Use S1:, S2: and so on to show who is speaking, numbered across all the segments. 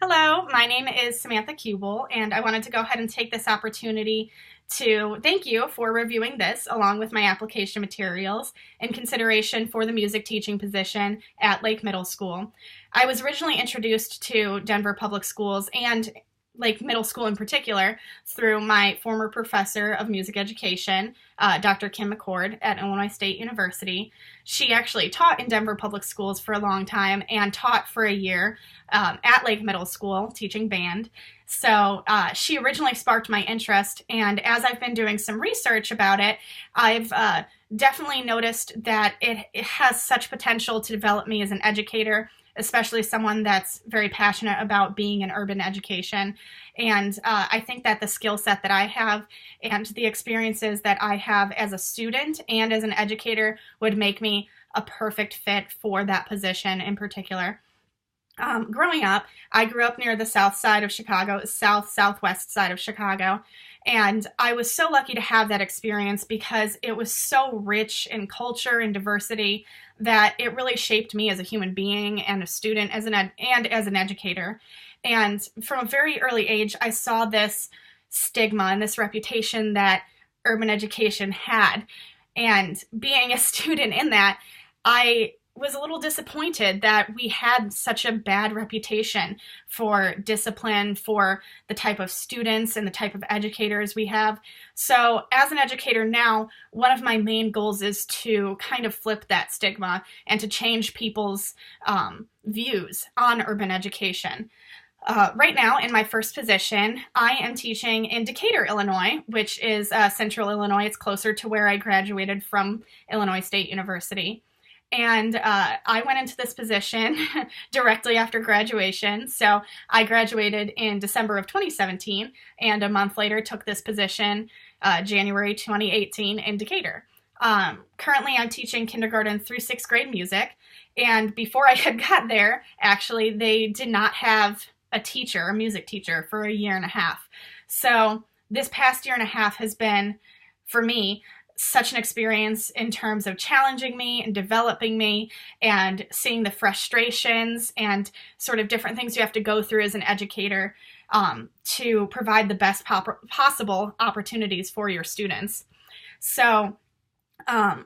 S1: Hello, my name is Samantha Kubel, and I wanted to go ahead and take this opportunity to thank you for reviewing this along with my application materials in consideration for the music teaching position at Lake Middle School. I was originally introduced to Denver Public Schools and Lake Middle School in particular through my former professor of music education, Dr. Kim McCord at Illinois State University. She actually taught in Denver Public Schools for a long time and taught for a year at Lake Middle School teaching band. So she originally sparked my interest, and as I've been doing some research about it, I've definitely noticed that it has such potential to develop me as an educator, especially someone that's very passionate about being in urban education. And I think that the skill set that I have and the experiences that I have as a student and as an educator would make me a perfect fit for that position in particular. Growing up, I grew up near the south side of Chicago, southwest side of Chicago, and I was so lucky to have that experience because it was so rich in culture and diversity that it really shaped me as a human being and a student and as an educator. And from a very early age, I saw this stigma and this reputation that urban education had. And being a student in that, I was a little disappointed that we had such a bad reputation for discipline, for the type of students and the type of educators we have. So as an educator now, one of my main goals is to kind of flip that stigma and to change people's views on urban education. Right now, in my first position, I am teaching in Decatur, Illinois, which is central Illinois. It's closer to where I graduated from Illinois State University. And I went into this position directly after graduation. So I graduated in December of 2017, and a month later took this position, January 2018, in Decatur. Currently, I'm teaching kindergarten through sixth grade music. And before I had got there, actually, they did not have a music teacher, for a year and a half. So this past year and a half has been, for me, such an experience in terms of challenging me and developing me and seeing the frustrations and sort of different things you have to go through as an educator to provide the best possible opportunities for your students. So while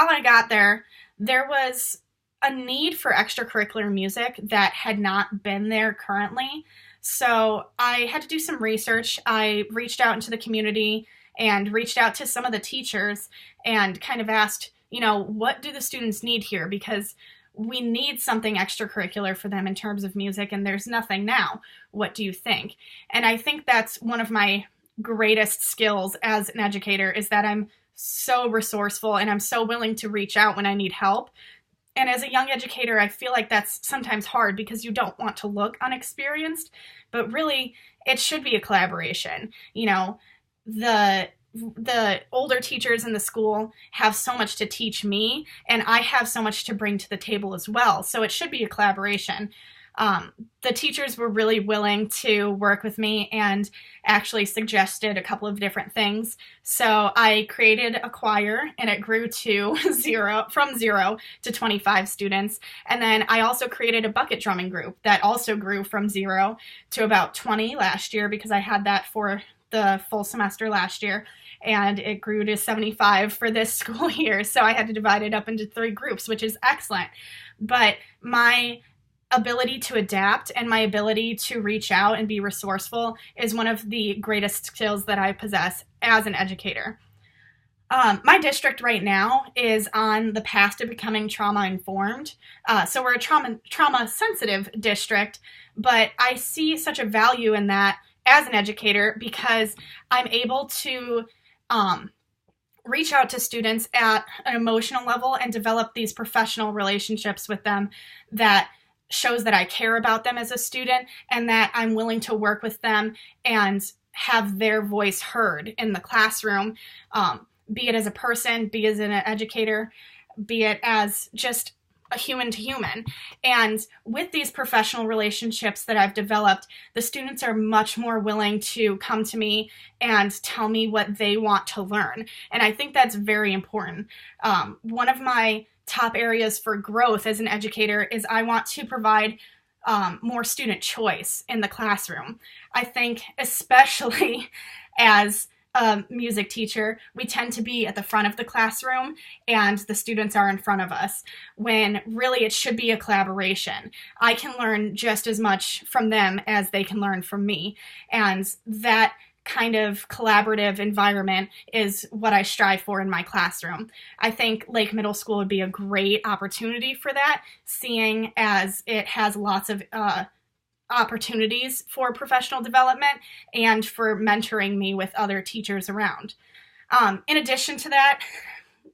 S1: I got there, there was a need for extracurricular music that had not been there currently. So I had to do some research. I reached out into the community and reached out to some of the teachers and kind of asked, what do the students need here? Because we need something extracurricular for them in terms of music, and there's nothing now. What do you think? And I think that's one of my greatest skills as an educator, is that I'm so resourceful and I'm so willing to reach out when I need help. And as a young educator, I feel like that's sometimes hard because you don't want to look unexperienced, but really it should be a collaboration. The older teachers in the school have so much to teach me, and I have so much to bring to the table as well. So it should be a collaboration. The teachers were really willing to work with me and actually suggested a couple of different things. So I created a choir, and it grew to from 0 to 25 students. And then I also created a bucket drumming group that also grew from 0 to about 20 last year, because I had that for the full semester last year, and it grew to 75 for this school year. So I had to divide it up into 3 groups, which is excellent. But my ability to adapt and my ability to reach out and be resourceful is one of the greatest skills that I possess as an educator. My district right now is on the path to becoming trauma-informed. So we're a trauma-sensitive district, but I see such a value in that as an educator because I'm able to reach out to students at an emotional level and develop these professional relationships with them that shows that I care about them as a student and that I'm willing to work with them and have their voice heard in the classroom, be it as a person, be it as an educator, be it as just a human to human. And with these professional relationships that I've developed, the students are much more willing to come to me and tell me what they want to learn. And I think that's very important. One of my top areas for growth as an educator is I want to provide more student choice in the classroom. I think especially as a music teacher, we tend to be at the front of the classroom and the students are in front of us, when really it should be a collaboration. I can learn just as much from them as they can learn from me. And that kind of collaborative environment is what I strive for in my classroom. I think Lake Middle School would be a great opportunity for that, seeing as it has lots of opportunities for professional development and for mentoring me with other teachers around. In addition to that,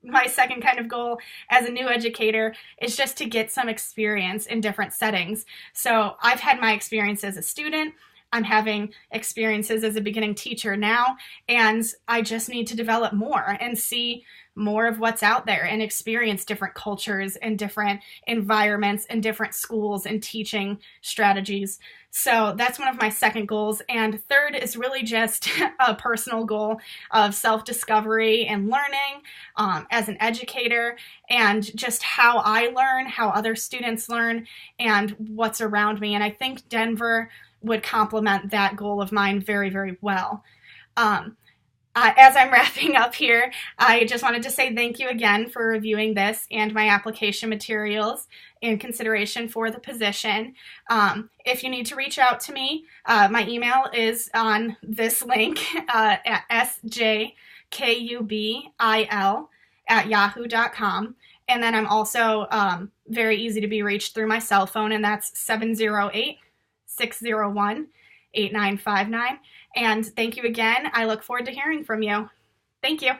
S1: my second kind of goal as a new educator is just to get some experience in different settings. So I've had my experience as a student. I'm having experiences as a beginning teacher now, and I just need to develop more and see more of what's out there and experience different cultures and different environments and different schools and teaching strategies. So that's one of my second goals. And third is really just a personal goal of self-discovery and learning as an educator, and just how I learn, how other students learn, and what's around me. And I think Denver would complement that goal of mine very, very well. As I'm wrapping up here, I just wanted to say thank you again for reviewing this and my application materials in consideration for the position. If you need to reach out to me, my email is on this link at sjkubil@yahoo.com. And then I'm also very easy to be reached through my cell phone, and that's 708-601-8959. And thank you again. I look forward to hearing from you. Thank you.